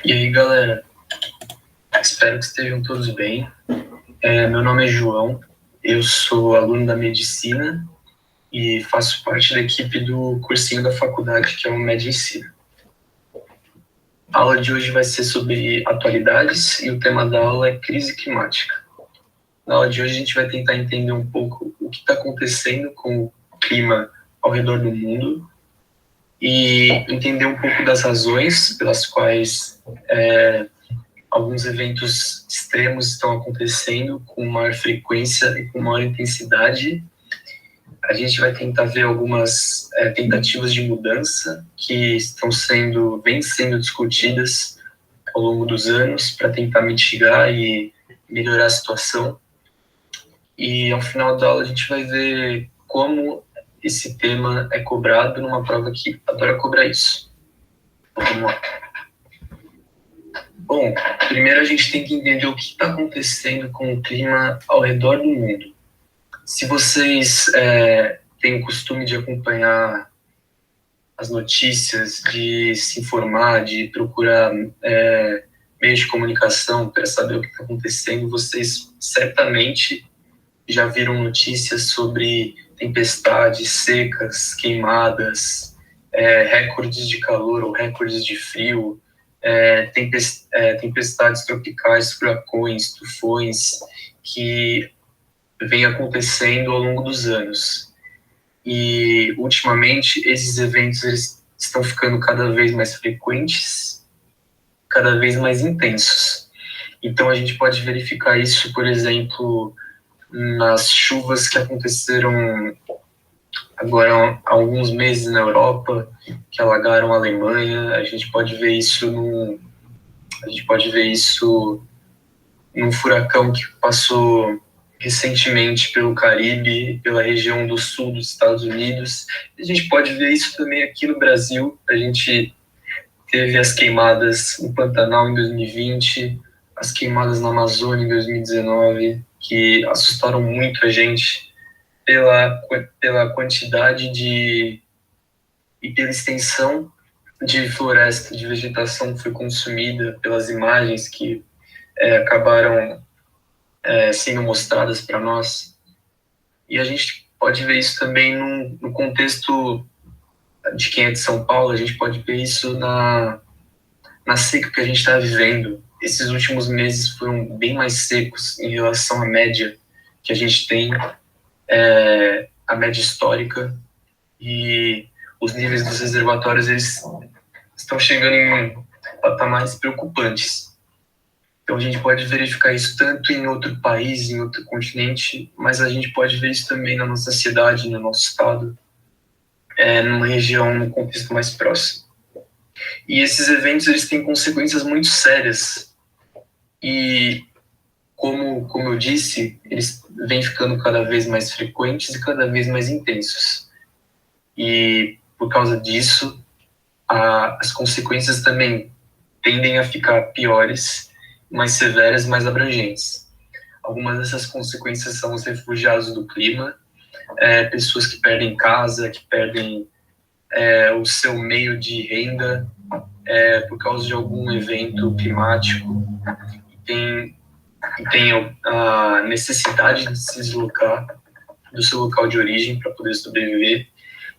E aí, galera, espero que estejam todos bem. Meu nome é João, eu sou aluno da medicina e faço parte da equipe do cursinho da faculdade, que é o Medicina. A aula de hoje vai ser sobre atualidades e o tema da aula é crise climática. Na aula de hoje a gente vai tentar entender um pouco o que está acontecendo com o clima ao redor do mundo e entender um pouco das razões pelas quais alguns eventos extremos estão acontecendo com maior frequência e com maior intensidade. A gente vai tentar ver algumas tentativas de mudança que vêm sendo discutidas ao longo dos anos para tentar mitigar e melhorar a situação. E ao final da aula a gente vai ver como esse tema é cobrado numa prova que adora cobrar isso. Então, vamos lá. Bom, primeiro a gente tem que entender o que está acontecendo com o clima ao redor do mundo. Se vocês têm o costume de acompanhar as notícias, de se informar, de procurar meios de comunicação para saber o que está acontecendo, vocês certamente já viram notícias sobre tempestades, secas, queimadas, recordes de calor ou recordes de frio, tempestades tropicais, furacões, tufões, que vem acontecendo ao longo dos anos. E, ultimamente, esses eventos eles estão ficando cada vez mais frequentes, cada vez mais intensos. Então, a gente pode verificar isso, por exemplo, nas chuvas que aconteceram agora há alguns meses na Europa, que alagaram a Alemanha. A gente pode ver isso num furacão que passou recentemente pelo Caribe, pela região do sul dos Estados Unidos. A gente pode ver isso também aqui no Brasil. A gente teve as queimadas no Pantanal em 2020, as queimadas na Amazônia em 2019, que assustaram muito a gente pela quantidade e pela extensão de floresta, de vegetação que foi consumida, pelas imagens que acabaram sendo mostradas para nós. E a gente pode ver isso também no contexto de quem é de São Paulo. A gente pode ver isso na seca que a gente está vivendo. Esses últimos meses foram bem mais secos em relação à média que a gente tem, a média histórica, e os níveis dos reservatórios eles estão chegando em patamares preocupantes. Então a gente pode verificar isso tanto em outro país, em outro continente, mas a gente pode ver isso também na nossa cidade, no nosso estado, numa região, num contexto mais próximo. E esses eventos eles têm consequências muito sérias. E como eu disse, eles vêm ficando cada vez mais frequentes e cada vez mais intensos. E por causa disso, as consequências também tendem a ficar piores, mais severas, mais abrangentes. Algumas dessas consequências são os refugiados do clima, pessoas que perdem casa, que perdem o seu meio de renda por causa de algum evento climático, e tem a necessidade de se deslocar do seu local de origem para poder sobreviver.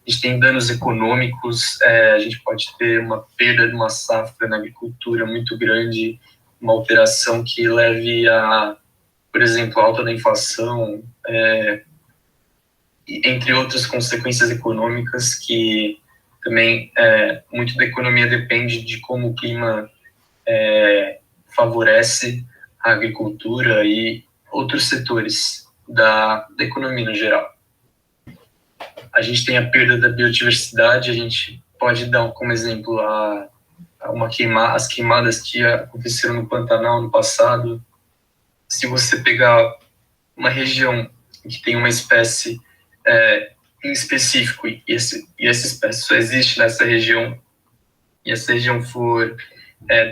A gente tem danos econômicos, a gente pode ter uma perda de uma safra na agricultura muito grande, uma alteração que leve a, por exemplo, a alta da inflação, entre outras consequências econômicas, que também muito da economia depende de como o clima favorece a agricultura e outros setores da economia no geral. A gente tem a perda da biodiversidade. A gente pode dar como exemplo as queimadas que aconteceram no Pantanal no passado. Se você pegar uma região que tem uma espécie em específico e essa espécie só existe nessa região, e essa região for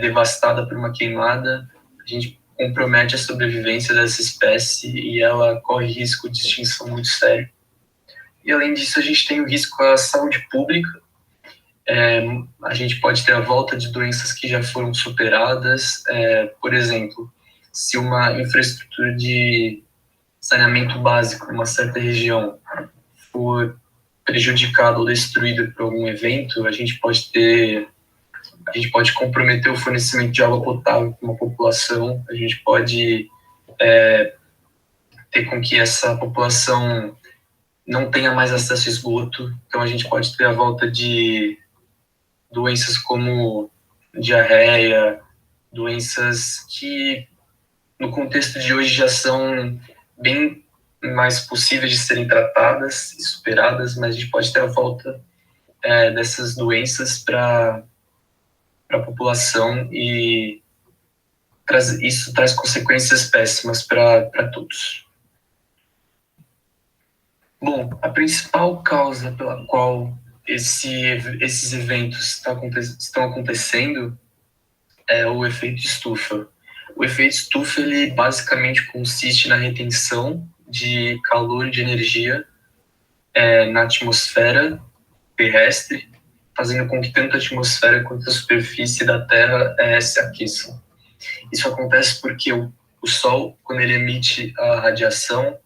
devastada por uma queimada, a gente compromete a sobrevivência dessa espécie e ela corre risco de extinção muito sério. E além disso, a gente tem o risco à saúde pública A gente pode ter a volta de doenças que já foram superadas. Por exemplo, se uma infraestrutura de saneamento básico em uma certa região for prejudicada ou destruída por algum evento, a gente pode comprometer o fornecimento de água potável para uma população, a gente pode ter com que essa população não tenha mais acesso a esgoto, então a gente pode ter a volta de doenças como diarreia, doenças que no contexto de hoje já são bem mais possíveis de serem tratadas e superadas, mas a gente pode ter a volta dessas doenças para a população e isso traz consequências péssimas para todos. Bom, a principal causa pela qual esses eventos estão acontecendo é o efeito estufa. O efeito estufa, ele basicamente consiste na retenção de calor e de energia na atmosfera terrestre, fazendo com que tanto a atmosfera quanto a superfície da Terra se aqueçam. Isso acontece porque o Sol, quando ele emite a radiação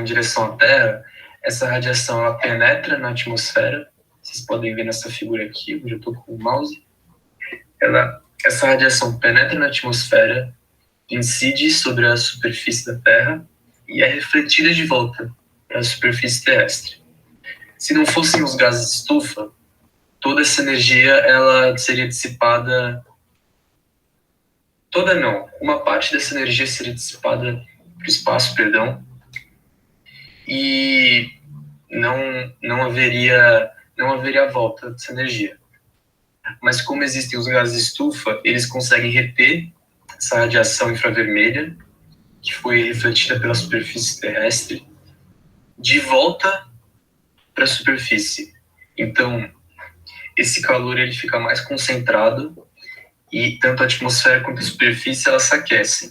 em direção à Terra, essa radiação ela penetra na atmosfera. Vocês podem ver nessa figura aqui, onde eu estou com o mouse. Essa radiação penetra na atmosfera, incide sobre a superfície da Terra e é refletida de volta para a superfície terrestre. Se não fossem os gases de estufa, toda essa energia ela seria dissipada. Toda não. Uma parte dessa energia seria dissipada para o espaço, e não haveria a volta dessa energia. Mas como existem os gases de estufa, eles conseguem reter essa radiação infravermelha, que foi refletida pela superfície terrestre, de volta para a superfície. Então, esse calor ele fica mais concentrado e tanto a atmosfera quanto a superfície elas se aquecem,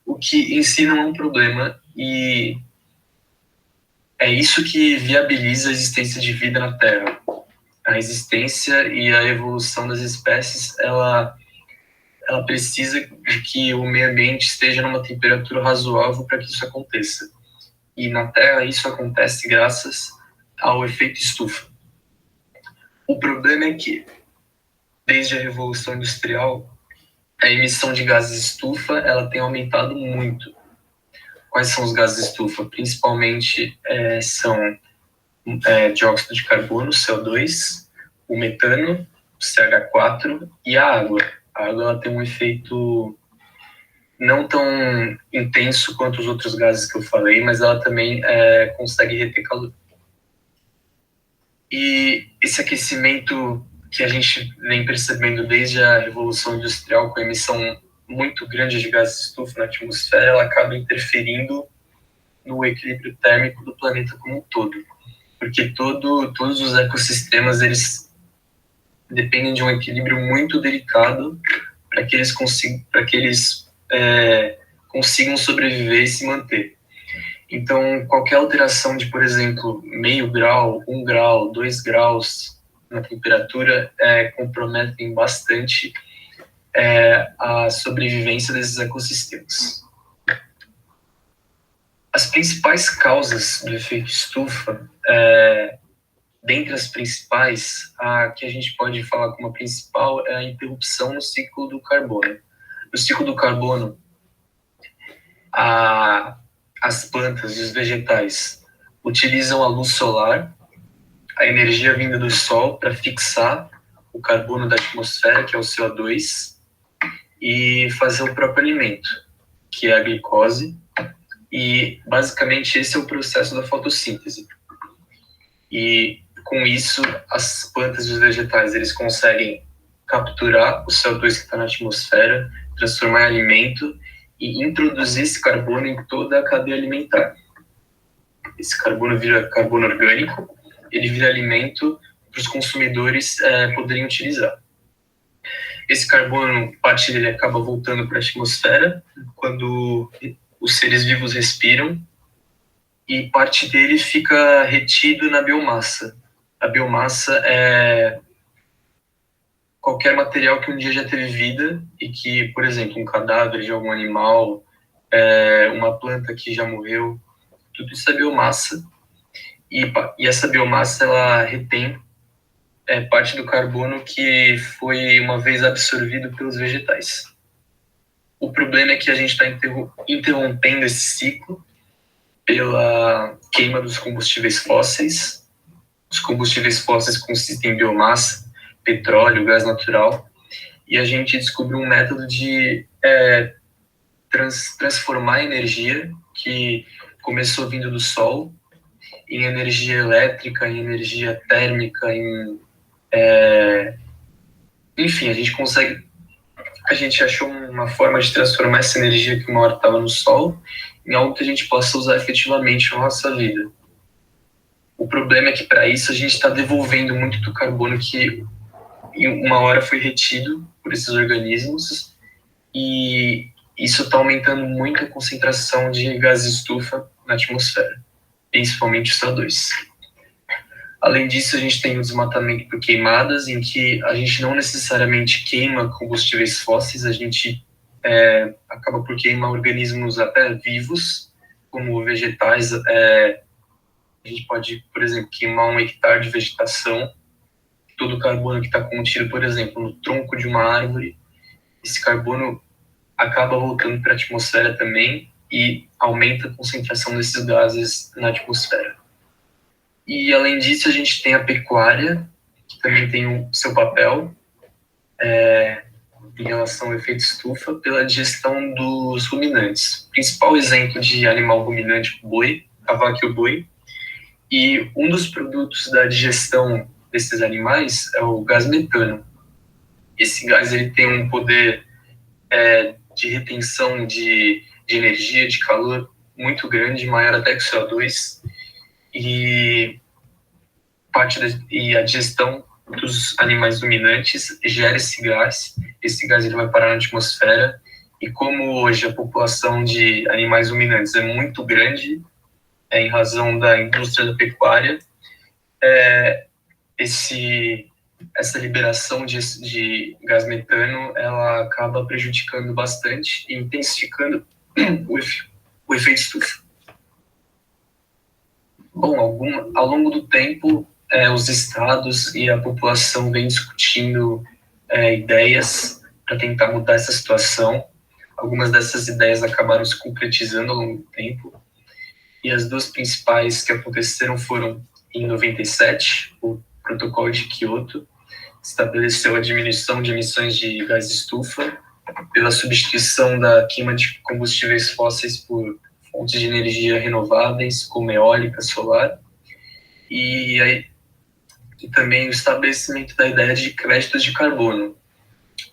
o que em si não é um problema e é isso que viabiliza a existência de vida na Terra. A existência e a evolução das espécies, ela precisa de que o meio ambiente esteja numa temperatura razoável para que isso aconteça. E na Terra isso acontece graças ao efeito estufa. O problema é que, desde a Revolução Industrial, a emissão de gases estufa ela tem aumentado muito. Quais são os gases estufa? Principalmente são dióxido de carbono, CO2, o metano, o CH4 e a água. A água ela tem um efeito não tão intenso quanto os outros gases que eu falei, mas ela também consegue reter calor. E esse aquecimento que a gente vem percebendo desde a Revolução Industrial, com a emissão muito grande de gases de estufa na atmosfera, ela acaba interferindo no equilíbrio térmico do planeta como um todo. Porque todos os ecossistemas, eles dependem de um equilíbrio muito delicado para que eles consigam sobreviver e se manter. Então, qualquer alteração de, por exemplo, meio grau, 1 grau, 2 graus na temperatura comprometem bastante a sobrevivência desses ecossistemas. As principais causas do efeito estufa, dentre as principais, a que a gente pode falar como a principal é a interrupção no ciclo do carbono. No ciclo do carbono, as plantas e os vegetais utilizam a luz solar, a energia vinda do sol, para fixar o carbono da atmosfera, que é o CO2, e fazer o próprio alimento, que é a glicose. E, basicamente, esse é o processo da fotossíntese. E, com isso, as plantas e os vegetais eles conseguem capturar o CO2 que está na atmosfera, transformar em alimento e introduzir esse carbono em toda a cadeia alimentar. Esse carbono vira carbono orgânico, ele vira alimento para os consumidores poderem utilizar. Esse carbono, parte dele acaba voltando para a atmosfera quando os seres vivos respiram e parte dele fica retido na biomassa. A biomassa é qualquer material que um dia já teve vida e que, por exemplo, um cadáver de algum animal, uma planta que já morreu, tudo isso é biomassa. E essa biomassa, ela retém parte do carbono que foi uma vez absorvido pelos vegetais. O problema é que a gente está interrompendo esse ciclo pela queima dos combustíveis fósseis. Os combustíveis fósseis consistem em biomassa, petróleo, gás natural, e a gente descobriu um método de transformar a energia que começou vindo do sol em energia elétrica, em energia térmica, enfim, a gente achou uma forma de transformar essa energia que uma hora estava no sol em algo que a gente possa usar efetivamente na nossa vida. O problema é que, para isso, a gente está devolvendo muito do carbono que em uma hora foi retido por esses organismos, e isso está aumentando muito a concentração de gás de estufa na atmosfera, principalmente o CO2. Além disso, a gente tem o desmatamento por queimadas, em que a gente não necessariamente queima combustíveis fósseis, a gente acaba por queimar organismos até vivos, como vegetais. A gente pode, por exemplo, queimar 1 hectare de vegetação, todo o carbono que está contido, por exemplo, no tronco de uma árvore, esse carbono acaba voltando para a atmosfera também e aumenta a concentração desses gases na atmosfera. E, além disso, a gente tem a pecuária, que também tem o seu papel em relação ao efeito estufa, pela digestão dos ruminantes. O principal exemplo de animal ruminante é o boi, a vaca e o boi. E um dos produtos da digestão desses animais é o gás metano. Esse gás ele tem um poder de retenção de energia, de calor muito grande, maior até que o CO2, e a digestão dos animais ruminantes gera esse gás ele vai parar na atmosfera, e como hoje a população de animais ruminantes é muito grande, em razão da indústria da pecuária, essa liberação de gás metano, ela acaba prejudicando bastante e intensificando o efeito estufa. Bom, ao longo do tempo, os estados e a população vêm discutindo ideias para tentar mudar essa situação. Algumas dessas ideias acabaram se concretizando ao longo do tempo, e as duas principais que aconteceram foram em 97, o Protocolo de Kyoto estabeleceu a diminuição de emissões de gás de estufa pela substituição da queima de combustíveis fósseis por fontes de energia renováveis, como eólica, solar, e também o estabelecimento da ideia de créditos de carbono,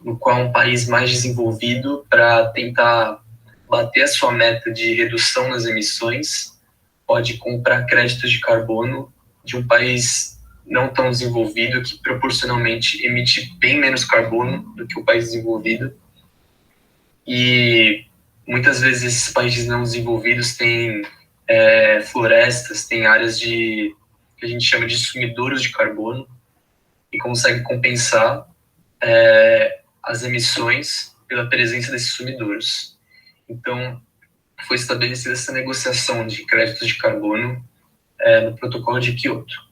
no qual um país mais desenvolvido, para tentar bater a sua meta de redução nas emissões, pode comprar créditos de carbono de um país não tão desenvolvido, que proporcionalmente emite bem menos carbono do que o país desenvolvido. E muitas vezes esses países não desenvolvidos têm florestas, têm áreas que a gente chama de sumidouros de carbono, e conseguem compensar as emissões pela presença desses sumidouros. Então, foi estabelecida essa negociação de créditos de carbono no Protocolo de Kyoto.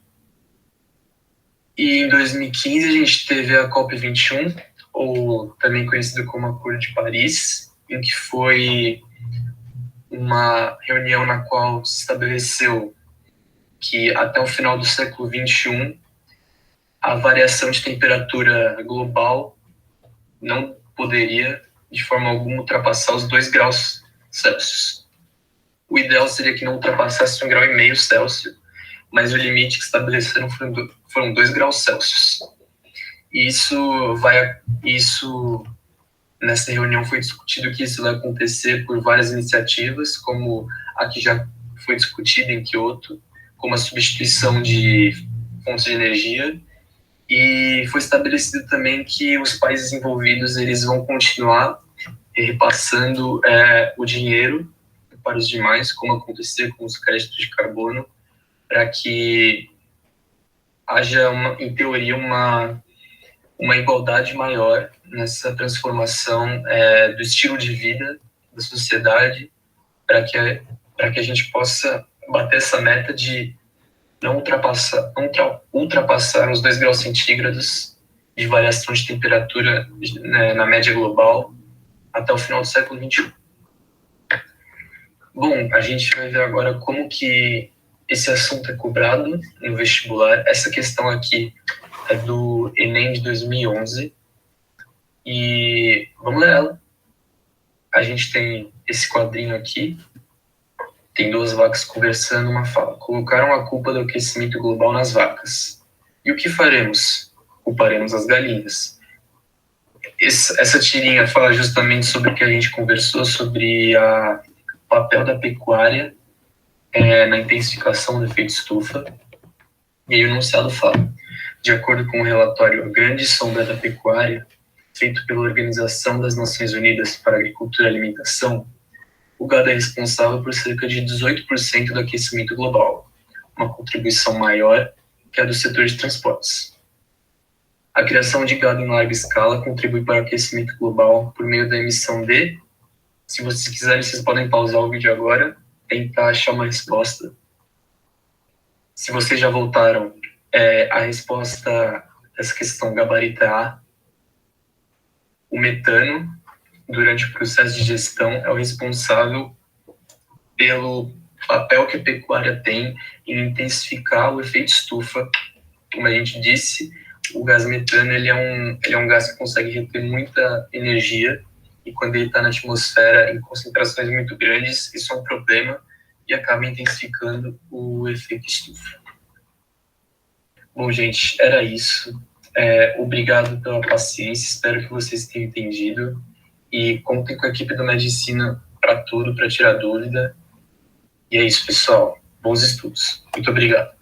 E em 2015 a gente teve a COP21, ou também conhecido como Acordo de Paris, em que foi uma reunião na qual se estabeleceu que até o final do século XXI a variação de temperatura global não poderia, de forma alguma, ultrapassar os 2 graus Celsius. O ideal seria que não ultrapassasse 1,5 grau Celsius, mas o limite que estabeleceram foram 2 graus Celsius. E nessa reunião foi discutido que isso vai acontecer por várias iniciativas, como a que já foi discutida em Kyoto, como a substituição de fontes de energia, e foi estabelecido também que os países envolvidos eles vão continuar repassando o dinheiro para os demais, como acontecer com os créditos de carbono, para que haja, em teoria, uma igualdade maior nessa transformação do estilo de vida da sociedade, para que a gente possa bater essa meta de não ultrapassar os 2 graus centígrados de variação de temperatura, né, na média global até o final do século XXI. Bom, a gente vai ver agora como que esse assunto é cobrado no vestibular. Essa questão aqui é do Enem de 2011 e vamos ler ela. A gente tem esse quadrinho aqui, tem 2 vacas conversando, uma fala: colocaram a culpa do aquecimento global nas vacas. E o que faremos? Culparemos as galinhas. Essa tirinha fala justamente sobre o que a gente conversou, sobre o papel da pecuária na intensificação do efeito estufa. E aí o enunciado fala: de acordo com o relatório A Grande Sombra da Pecuária, feito pela Organização das Nações Unidas para a Agricultura e Alimentação, o gado é responsável por cerca de 18% do aquecimento global, uma contribuição maior que a do setor de transportes. A criação de gado em larga escala contribui para o aquecimento global por meio da emissão de... Se vocês quiserem, vocês podem pausar o vídeo agora, tentar achar uma resposta. Se vocês já voltaram, a resposta dessa questão gabarita A. O metano, durante o processo de gestão, é o responsável pelo papel que a pecuária tem em intensificar o efeito estufa. Como a gente disse, o gás metano ele é um gás que consegue reter muita energia, e quando ele está na atmosfera em concentrações muito grandes, isso é um problema e acaba intensificando o efeito estufa. Bom, gente, era isso. Obrigado pela paciência, espero que vocês tenham entendido. E contem com a equipe do Medicina para tudo, para tirar dúvida. E é isso, pessoal. Bons estudos. Muito obrigado.